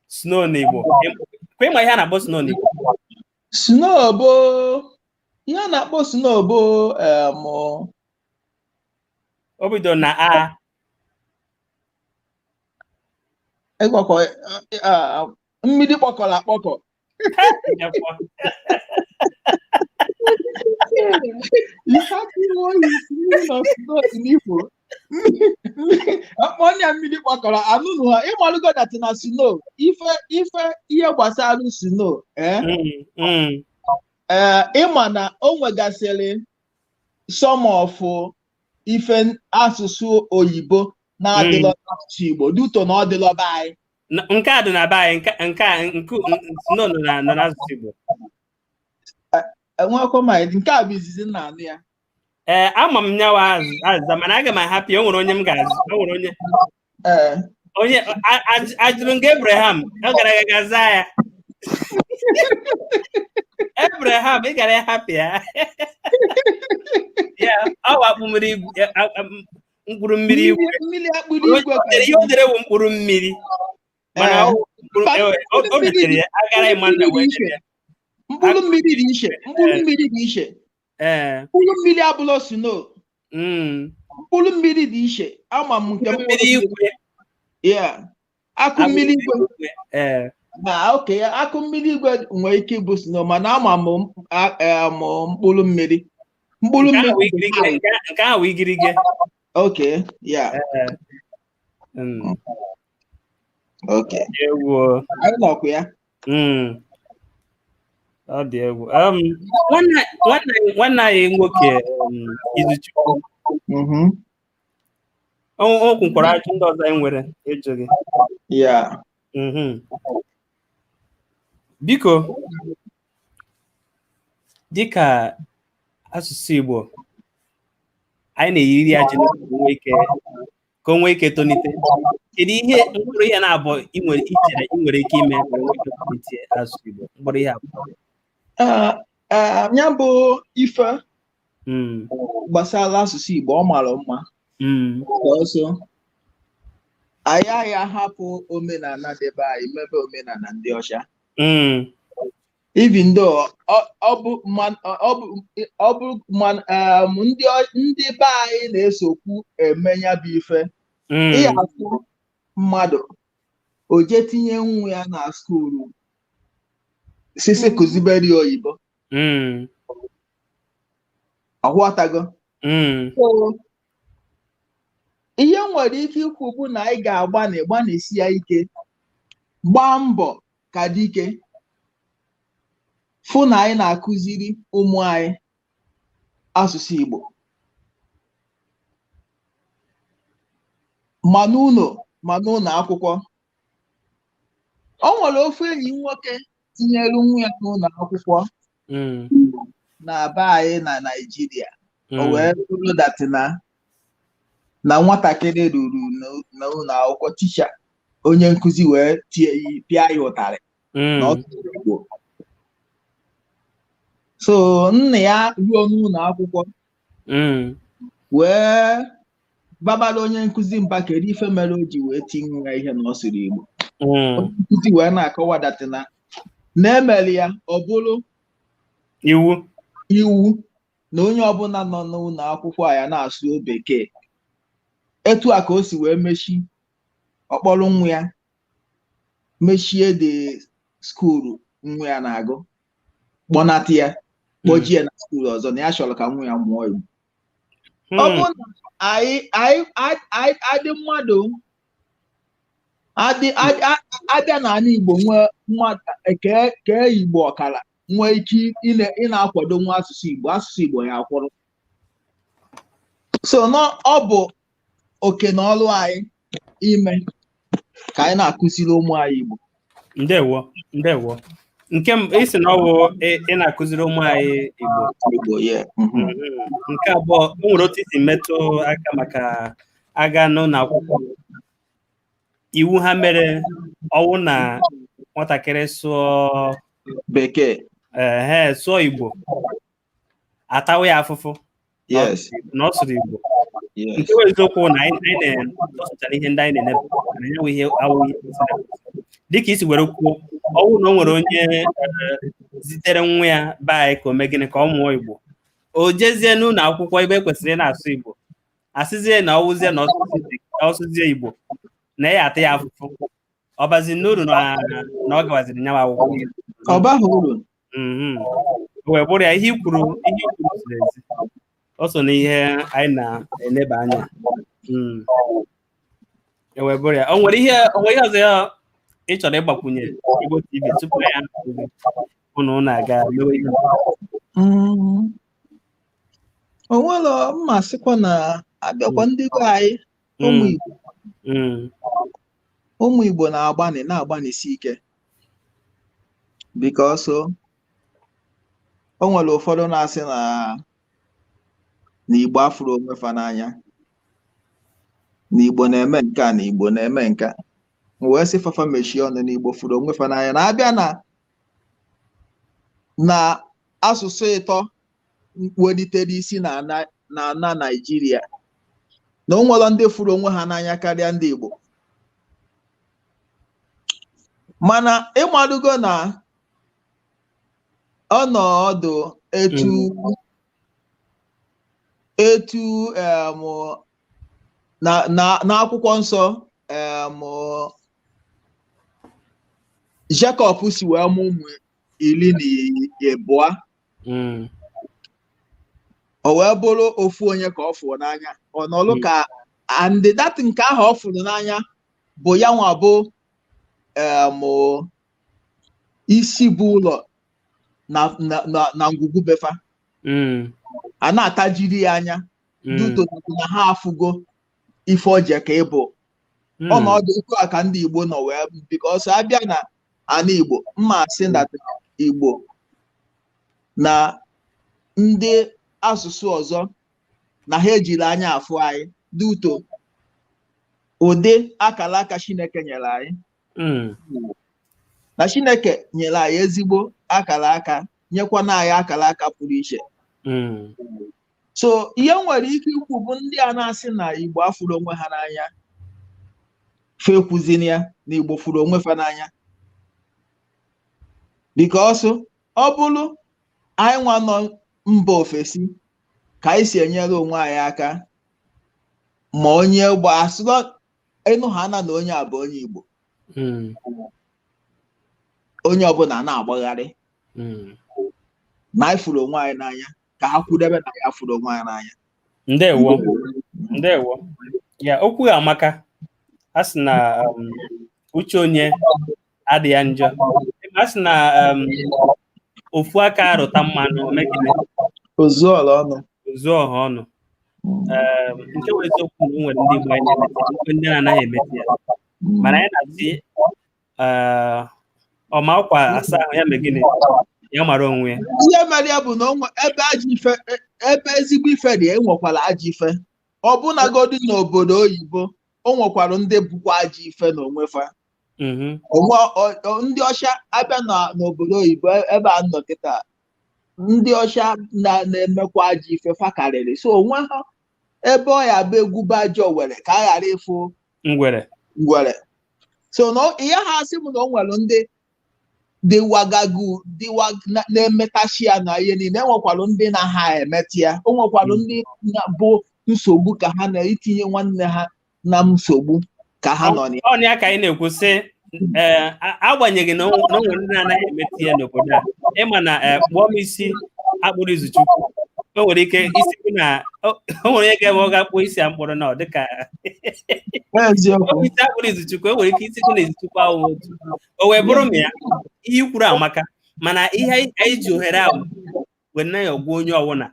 snow n'Igbo, kwa ịma ihe a na-akpọ snow n'Igbo? Snow bụ ihe a na-akpọ snow bụ o bido na a mmiri kpọkọrọ akpọkọ. Onye mmiri kpọkọrọ anụnụ ha ịmalụgo dat na snow ife ihe gbasara snow ịma na o nwegasịrị some of ife asụsụ oyibo na-adịlọ n'asụsụ Igbo duto na ọ dịlọ be anyị. Nke a dị na be anyị, nke snow nọ n'asụsụ Igbo. Enwekwa ma nke a bụ izizi nna anụ ya. Ama m nyawa azụza mana aga m ahapụ ya. O nwere onye m ga-azụ. O nwere onye ajụrụ nke Abraham ọ gara aga zaa ya. Abraham ị gara hapụ ya. Ya ọ wakpu mkpụrụ mmiri igwe. Ihe o dere bụ mkpụrụ mmiri mana o metere ya agara ịma nna wee dere ya. Mkpụrụ mmiri dị iche. Mkpụrụ mmiri abụla snow. Mkpụrụ mmiri dị iche. Ama m nke mmiri igwe. Akụ mmiri igwe. Okay, akụ mmiri igwe nwere ike ịbụ snow mana ama m mkpụrụ mmiri. Mkpụrụ mmiri nke ahụ igirige. Okay, okay. Anyị nọkwa ya. Ọ dị egwu. Nwanne anyị nwoke Izuchukwu o kwukwara ajụ ndị ọzọ anyị nwere ịjụ gị. Biko dịka asụsụ Igbo anyị na-eyiri ya ka o nwee ike tonite, kedu ihe mkpụrụ ihe na-abụ ị nwere ike ime ka o nwee ike tonite asụsụ Igbo? Mkpụrụ ihe abụọ ya bụ ife gbasara asụsụ Igbo ọ mara mma ọsọ anyị ahapụ omenala debe anyị mebe omenala ndị ọcha even though ndị be anyị na-esokwu emenya bụ ife ihe asụ mmadụ o je tinye nwa ya na skuulu sisi kụziberi oyibo ọghọtago. Ihe nwere ike ikwu bụ na anyị ga-agbanisi ya ike gbaa mbọ ka dike fụ na anyị na-akụziri ụmụ anyị asụsụ Igbo ma n'ụlọ akwụkwọ. O nwere ofu enyi nwoke tinyere nwa ya n'ụlọ akwụkwọ na be anyị na Naịjirịa. O wee bụrụ datina na nwatakịrị ruru n'ụlọ akwụkwọ ticha onye nkụzi wee pịa ya ụtarị n'ọtụtụ Igbo. So nna ya ruo n'ụlọ akwụkwọ wee babara onye nkụzi mba kedu ife mere o ji wee tinye ya ihe na ọ sịrị Igbo. Onye nkụzi wee na-akọwa datina na-emeli ya ọ bụrụ iwu na onye ọbụla nọ n'ụlọ akwụkwọ ya na-asụ Bekee etu a ka o si wee mechi ọkpọrọ nwa ya mechie the skuulu nwa ya na-agụ kpọnata ya kpọjie na skuulu ọzọ na ya chọrọ ka nwa ya mụọ Igbo. Ọ bụ na anyị adị mmadụ abịa n'ala Igbo nwee mmadụ kee Igbo ọkara nwee ike ị na-akwado nwa asụsụ Igbo ya akwụrụ. So ọ bụ oke na ọrụ anyị ime ka anyị na-akụziri ụmụ anyị Igbo. Ndewo nke isi na ọ bụ ị na-akụziri ụmụ anyị Igbo ya. Nke abụọ, o nwere otu isi metụ aka maka aga n'ụlọ akwụkwọ iwu ha mere ọwụ na nwatakịrị sụọ Bekee sụọ Igbo atawa ya afụfụ na ọ sụrụ Igbo. Nke bụ eziokwu na anyị na-asụchara ihe ndị anyị na-enebe ihe awụghị dịka isi were kwuo ọwụ na o nwere onye zitere nwa ya be anyị ka o mee gịnị ka ọ mụọ Igbo, o jezie n'ụlọ akwụkwọ ebe kwesịrị na-asụ Igbo asịzie na ọwụzie na ọsụzie Igbo na ya ata ya afụfụ ọbazi n'uru na ọ gawaziri nyawa akwụkwọ ọbaghị uru. wee bụrụ ya ihe ikwuru ziri ezi, o so na ihe anyị na-eneba anya. Wee bụrụ ya, o nwere ihe ọzọ ya ị chọrọ ịgbakwunye Igbo TV tupu ya ụnụ na-aga mewe ihe? O nwere mmasịkwa na abịakwa ndị be anyị ụmụ Igbo na-agbanịsi ike because o nwere ụfọdụ na-asị na Igbo afụrụ onwe fa n'anya, na Igbo na-eme nke a, na Igbo na-eme nke a. Wee sị fafa mechie ọnụ na Igbo fụrụ onwe fa n'anya na-abịa na asụsụ ịtọ welitere isi na ana Naịjirịa, na o nwere ndị fụrụ onwe ha n'anya karịa ndị Igbo. Mana ịmadugo na ọnọdụ etu n'akwụkwọ nsọ Jacob si wee mụ ụmụ 12 o wee bụrụ ofu onye ka ọ fụrụ n'anya, ọ nọlụ ka andịdatị nke ahụ ọ fụrụ n'anya bụ ya nwa bụ isi bụ ụlọ na ngwugwu befa a na-atajiri ya anya duto na ha afụgo ife oje ka ịbụ ọnọdụ ụkọ a ka ndị Igbo nọ wee because abịa na ana Igbo mma sị na Igbo na ndị asụsụ ọzọ na ha ejiri anya afụ anyị duto ụdị akara aka Chineke nyere anyị na Chineke nyere anyị ezigbo akara aka, nyekwana anyị akara aka pụrụ iche. So ihe nwere ike ikwu bụ ndị a na-asị na Igbo afụrụ onwe ha n'anya fekwuzini ya na Igbo fụrụ onwe fa n'anya because ọ bụrụ anyị nwa nọ mba ofesi ka anyị si enyere onwe anyị aka, ma onye gbasịrọ ịnụ ha na onye a bụ onye Igbo, onye ọbụla na-agbagharị na anyị fụrụ onwe anyị n'anya ka ha kwudebe na ya fụrụ onwe anyị n'anya. Ndewo ya okwu ya amaka, a sị na uche onye adị ya njọ, a sị na ofu aka arụta mmanụ omegide ozu ọha ọnụ. Nke wee eziokwu na o nwere ndị Igbo anyị na-emete ndị na-anaghị emete ya, mana anyị na-asị ọma ọkwa asa ahụ ya megide ya mara onwe ya. Ihe mere ya bụ na ebe ezigbo ife dị enwekwara ajọ ife. Ọbụnagodi n'obodo oyibo o nwekwara ndị bụkwa ajọ ife n'onwe fa. Ndị ọcha abịa n'obodo oyibo ebe a nọ kịta, ndị ọcha na-emekwa ajọ ife fa karịrị. So onwe ha ebe ọ ya bụ egwube ajọ were ka a ghara ịfụ ngwere. So ihe ha asị m na o nwere ndị na-emetachi ya na ihe niile, enwekwara ndị na ha emeti ya, o nwekwara ndị bụ nsogbu ka ha na-itinye nwanne ha na nsogbu ka ha nọ ọ na ya ka anyị na-ekwu sị agbanyeghị na onwe ndị na-anaghị emetụ ihe n'obodo a ịma na kpụọ m isi akpụrụ izuchukwu o nwere ike isi na o nwere onye ga-eme ọ ga-akpụ isi a mkpụrụ na ọ dịka isi akpụrụ izuchukwu o nwere ike isi na izuchukwu ahụ otu o wee bụrụ m ya ihe kwuru amaka mana ihe anyị ji ohere ahụ were na ya ọgwụ onye ọwụna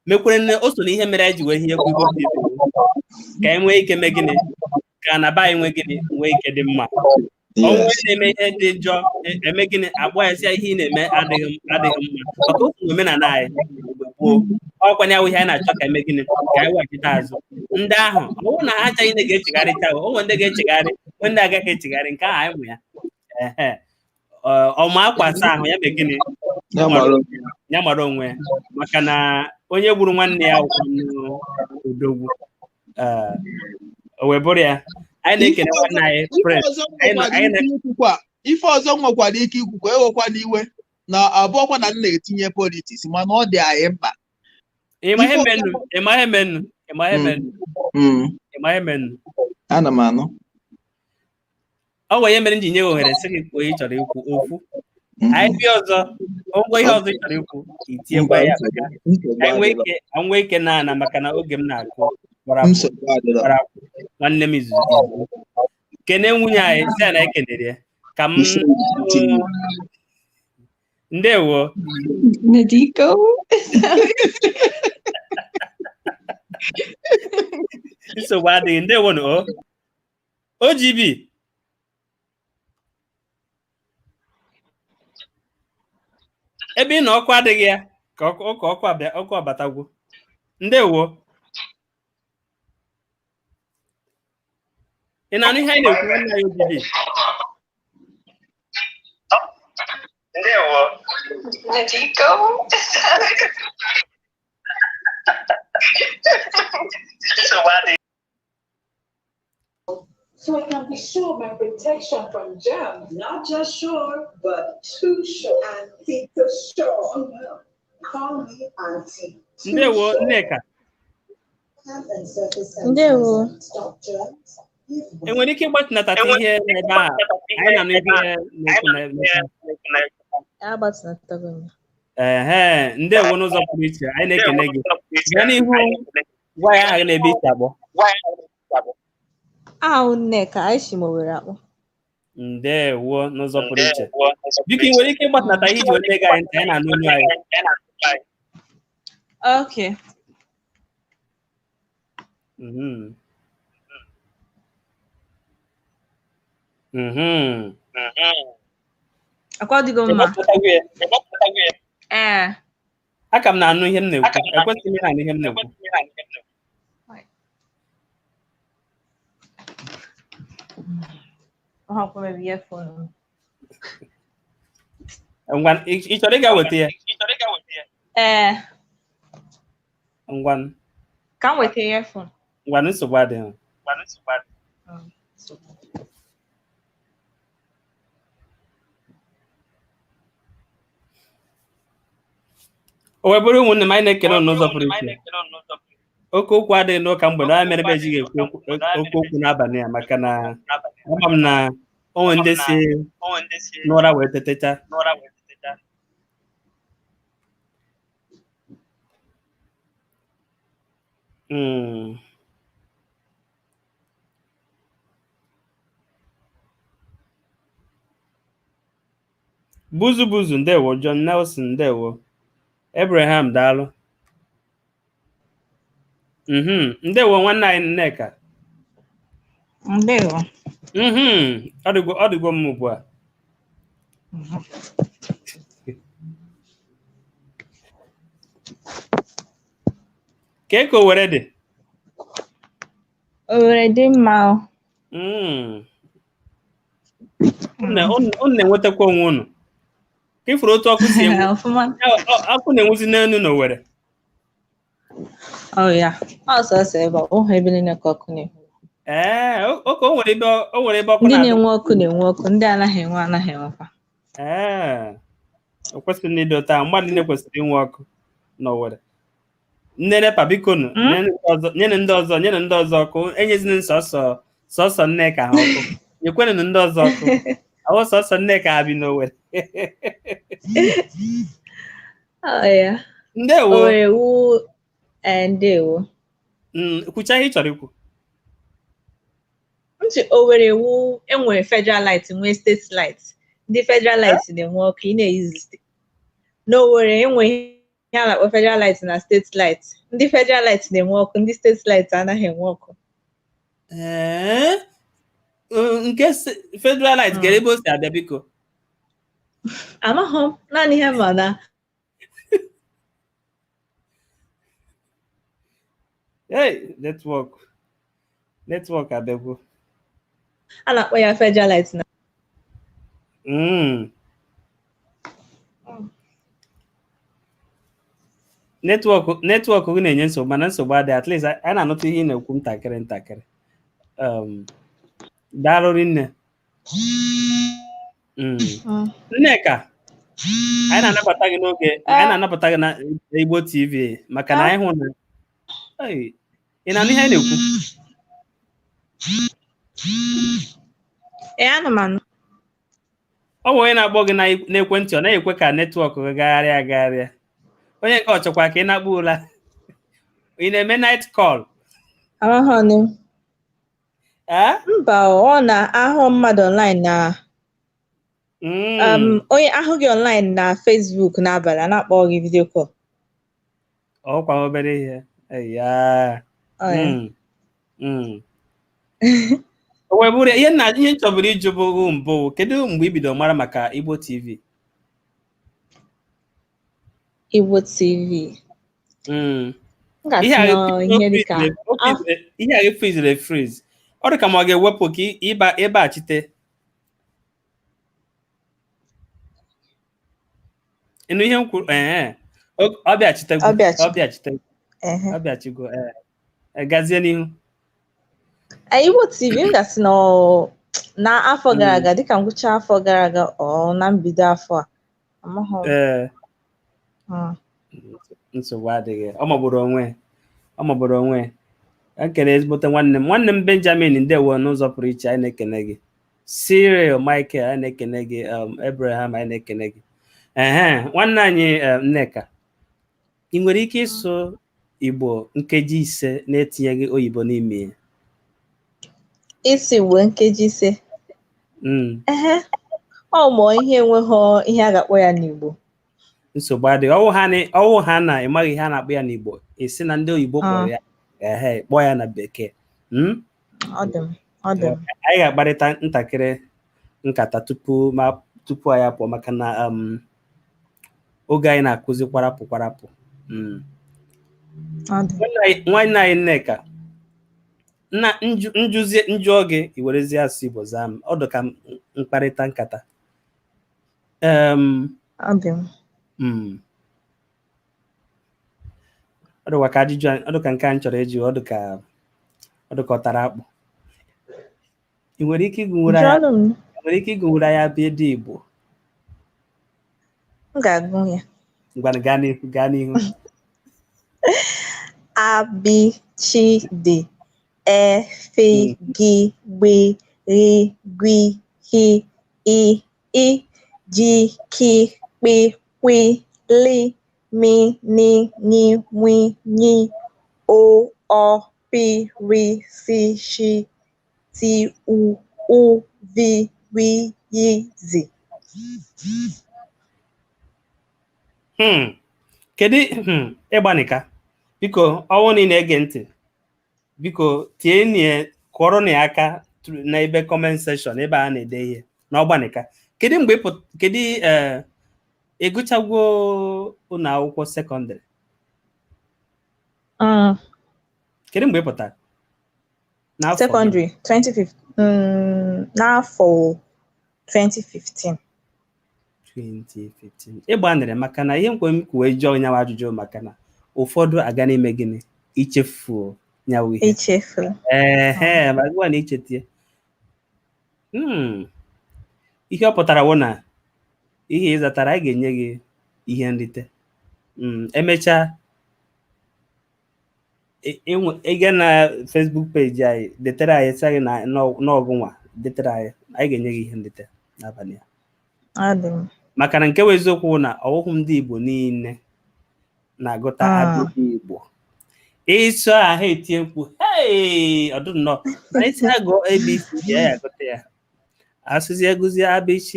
mekwere na o so na ihe mere anyị ji wee ihe ekwu ka anyị nwee ike mee gịnị ka na be anyị nwee gịnị nwee ike dị mma onwe na-eme ihe dị njọ eme gịnị agba ya si ihe ị na-eme adịghị mma maka otu omenala anyị mgbe gboo ọkwanye ahụ ihe anyị na-achọ ka eme gịnị ka anyị wachite azụ ndị ahụ ọ bụrụ na ha achaghị ndị ga-echegharịcha onwe ndị ga-echegharị onwe ndị agaghị echegharị nke ahụ anyị mụ ya ọma akwa asa ahụ ya mee gịnị ya mara onwe ya maka na onye gburu nwanne ya odogwu o wee bụrụ ya anyị na-ekele nwanne anyị ife ọzọ nwekwara ike ikwukwa ewekwa n'iwe na abụọkwa na nna etinye politiks mana ọ dị anyị mkpa ịma ihe menu ana m anụ ọ nwere ihe mere m ji nye gị ohere sị gị kwuo ị chọrọ ikwu okwu anyị bịa ọzọ ọgwụgwọ ihe ọzọ ị chọrọ ikwu itinyekwa ya anyị nwee ike na maka na oge m na-akụ gbara nwanne m izuzu kene nwunye anyị si ya na ekenere ya ka m ndewo nsogbu adịghị ndewo na Oge Ibu ebe ị na ọkụ adịghị ya ka ọkụ abatagwo ndewo ị na-anụ ihe anyị na-ekwu nwanne anyị Oge Ibu ndewo so I can be sure my protection from germs, not just sure, but too sure. Auntie too sure. Call me Auntie. Ndewo Nneka. Ndewo. Enwere ike ịgbatinata ihe n'ebe a anyị na ihe ndewo n'ụzọ pụrụ iche anyị na-ekele gị gaa n'ihu gwa ya aha na-ebe isi agbọ ahụ Nneka anyị si mowere akpọ ndewo n'ụzọ pụrụ iche biko ị nwere ike ịgbatinata ihe iji weta ego anyị ntị anyị na-anụ onye anyị okay akwadịgo mma aka m na-anụ ihe m na-ekwu ekwesịghị m na-anụ ihe m na-ekwu ngwa ị chọrọ ịga weta ya ngwa ka m weta ya fon ngwa nsogbu adịghị o wee bụrụ ụmụnne m anyị na-ekele n'ụzọ pụrụ iche oke okwu adịghị n'ụka mgbede onye mere ebe ejighị ekwu oke okwu n'abalị ya maka na ama m na onwe ndị si n'ụra wee tetecha buzu ndewo John Nelson ndewo Abraham daalụ ndewo nwanne anyị Nneka ndewo ọ dịgo m ugbu a ka eke Owere dị Owere dị mma unu na-enwetakwa onwe unu ka ifuru otu ọkụ si enwu ọkụ na-enwuzi n'elu n'Owere ọsọsọ ebe ọhụ ebe niile ka ọkụ na-enwu oke o nwere ebe ọkụ ndị na-enwe ọkụ na-enwe ọkụ ndị anaghị enwekwa o kwesịrị na ịdị ụta mmadụ niile kwesịrị inwe ọkụ n'Owere nne nepa biko nụ nyere ndị ọzọ ọkụ enyezina sọsọ Nneka ha ọkụ nyekwenụ ndị ọzọ ọkụ awụ sọsọ Nneka ha bi n'Owerri. Ndewo ndewo kwucha ihe ị chọrọ ikwu. ntị Owerri wu enwere federal light nwee steeti light. Ndị federal light na-enwe ọkụ ị na-eyuzi n'Owerri enweghị ihe a na-akpọ federal light na steeti light. Ndị federal light na-enwe ọkụ ndị steeti light anaghị enwe ọkụ. Nke federal light gara ebe o si abịa biko amaghị m naanị ihe ma na netwọk abịagwo a na-akpọ ya federal light na netwọk gị na-enye nsogbu mana nsogbu adịghị, at least a na-anụta ihe ị na-ekwu ntakịrị. Daalụ rinne. Nneka, anyị na-anabata gị n'oge anyị na-anabata gị na Igbo TV maka na anyị hụ na ị na-anụ ihe anyị na-ekwu. Ana m anụ. Ọ bụ onye na-akpọ gị n'ekwentị ọ naghị ekwe ka netwọk gị gagharịa onye nke ọ chọkwa ka ị na-akpọ ụla ị na-eme night call. Mba, ọ na-ahụ mmadụ online na onye ahụ gị online na Facebook n'abalị a na-akpọ gị vidio call. Ọkwa obere ihe o wee bụrụ ihe m chọburu ịjụ bụ mbụ kedu mgbe ị bido mara maka Igbo TV? Igbo TV ihe a frizere friz ọ dị ka ma ọ ga-ewepụ ka ịbachite ịnụ ihe m kwuru. Ọbịachigo gazie n'ihu. Igbo TV m gasị n'afọ gara aga dịka ngwụcha afọ gara aga ọ na mbido afọ a nsogbu adịghị, ọ magburu onwe ekele ezigbote nwanne m Benjamin ndewo n'ụzọ pụrụ iche anyị na-ekene gị. Cyril Michael anyị na-ekene gị. Abraham anyị na-ekene gị. Nwanne anyị Nneka, ị nwere ike ịsụ Igbo nkeji 5 na-etinyeghị oyibo n'ime ya? Isi Igbo nkeji 5? Ọ mụọ ihe enweghị ihe a ga-akpọ ya n'Igbo. Nsogbu adịghị, ọwụ ha na ịmaghị ihe a na-akpọ ya n'Igbo esi na ndị oyibo kpọrọ ya kpọọ ya na bekee. Anyị ga-akparịta ntakịrị nkata tupu anyị apụọ maka na oge anyị na-akụzi kwarapụ. Nwanne anyị Nneka, njụọ gị iwerezie asụ Igbo zaa m, ọ dị ka mkparịta nkata. Ọ dịkwa ka ajụjụ ọ dị ka nke anyị chọrọ ịjụ ọ dị ka ọ tara akpụ. Ị nwere ike ịgụnwere ya bịa dị Igbo? M ga-agụ ya. Ngwanụ gaa n'ihu. Abichide efegigberighi ijikikpikpilimininiwinyi oopirisichiuviwiyizi. Kedu ịgbanika biko ọnwụ na ị na-ege ntị biko tie kụọrọ na ya aka n'ebe comment section ebe a na-ede ihe na ọgbanika. Kedu mgbe ịgụchagwo ụlọ akwụkwọ sekọndịrị? Kedu mgbe ị pụtara? Sekọndịrị 2015. N'afọ 2015. Ịgbanere maka na ihe nkwe m kwuwe jụọ nyawa ajụjụ maka na ụfọdụ aga n'ime gịnị ichefu nyawa ihe. Ma gwa na ichetie ihe ọ pụtara wụ na ihe ị zatara anyị ga-enye gị ihe nrite. Emechaa ịga na Facebook page anyị detere anyị sị anyị na n'ọgụ nwa detere anyị ga-enye gị ihe ndete n'abalị a. Maka na nke bụ eziokwu na ọwụhụ ndị Igbo niile na-agụta abịdị Igbo. Ịsụ ahụ etie mkpu ọdụ nnọọ na isi agụ ABC ya agụta ya asụzi egụzie ABC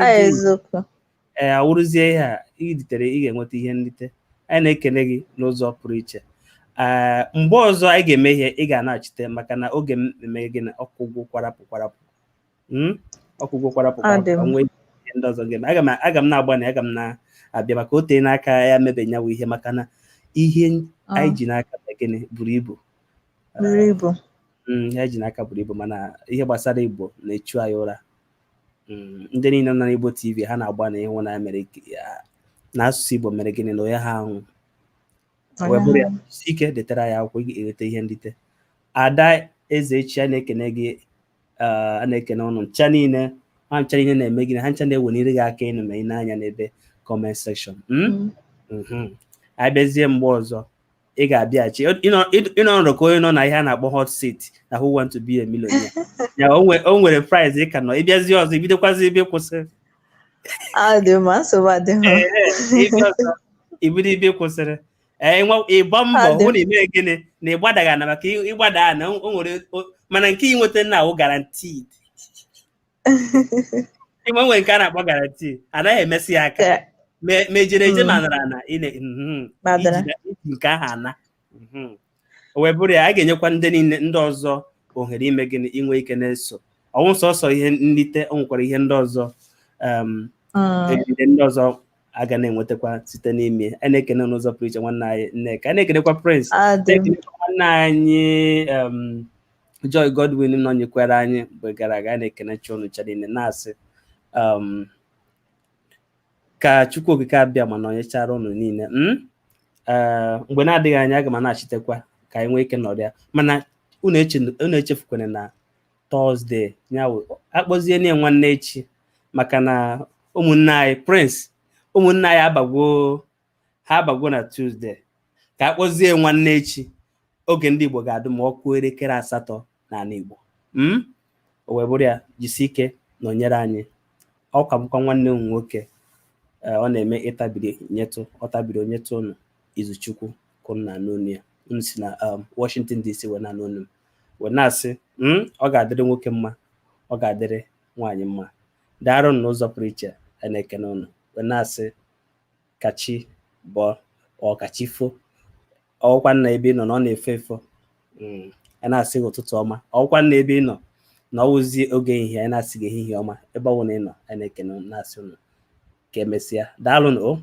awụrụzie ihe a iditere ị ga-enweta ihe nrite. Anyị na-ekene gị n'ụzọ pụrụ iche. Mgbe ọzọ anyị ga-eme ihe ị ga-anachite maka na oge m eme gị na ọkwụgwụ kwarapụ nwee ihe ndị ọzọ ga-eme. Aga m na-agbanye aga m na-abịa maka o tee n'aka ya mebenyawu ihe maka na ihe anyị ji n'aka gịnị buru ibu ihe ji n'aka buru ibu mana ihe gbasara Igbo na-echu anyị ụra. Ndị niile nọ n'Igbo TV ha na-agba na ịhụ na mere na asụsụ Igbo mere gịnị na onye ha ahụ wee bụrụ ya ike detara ya akwụkwọ ị ga-enweta ihe nrite. Ada Ezechi a na-ekene gị a na-ekene ụnụ ncha niile ha ncha niile na-eme gịnị ha ncha na-eweniri gị aka ịnụ ma ị na-anya n'ebe comment section. Abịazie mgbe ọzọ ị ga-abịaghachi ịnọ nrọ ka onye nọ na ihe a na-akpọ hot seat na who want to be a millionaire ya o nwere prize ị ka nọ ịbịazi ọzọ ibidokwazi ebe kwụsịrị ibido ibe kwụsịrị ịgba mbọ hụ na ime gịnị na ịgbadaga na maka ịgbada na o nwere mana nke inweta na ahụ guaranteed ịma nwere nke a na-akpọ guaranteed anaghị emesi ya aka mejere eje manara na iji nke ahụ ana o wee bụrụ ya a ga-enyekwa ndị niile ndị ọzọ ohere ime gịnị inwe ike na-eso ọnwụ sọsọ ihe nrite o nwekwara ihe ndị ọzọ ndị ọzọ aga na-enwetakwa site n'ime. A na-ekene n'ụzọ pụrụ iche nwanne anyị Nneka a na-ekenekwa Prince nwanne anyị Joy Godwin nọnyekwara anyị mgbe gara aga a na-ekene chụnụ niile na-asị ka Chukwu okike abịa ma nọnyechara ụnụ niile. Mgbe na-adịghị anya aga m na-achitekwa ka anyị nwee ike nọrịa mana unu echefukwana na Tọzdee nyawo akpọzie nye nwanne echi maka na ụmụnne anyị Prince ụmụnne anyị abagwo na Tuesday ka akpọzie nwanne echi oge ndị Igbo ga-adụ ma ọ kụọ elekere 8 n'ala Igbo. O wee bụrụ ya jisi ike nọnyere anyị ọ ka bụkwa nwanne m nwoke ọ na-eme ịtabiri onyetụ ụnụ Izuchukwu kụnna n'onu ya unu si na Washington DC wee na n'onu m wee na-asị ọ ga-adịrị nwoke mma ọ ga-adịrị nwaanyị mma. Daarụ n'ụzọ pụrụ iche a na-ekene ụnụ wee na-asị kachi bụ ọkachi fo ọkwa nna ebe ị nọ na ọ na-efo efo a na-asị gị ụtụtụ ọma ọkwa nna ebe ị nọ na ọwụzie oge ehihie a na-asị gị ehihie ọma ebe ọ bụla ị nọ a na-ekene na-asị ụnụ ka emesịa daalụ.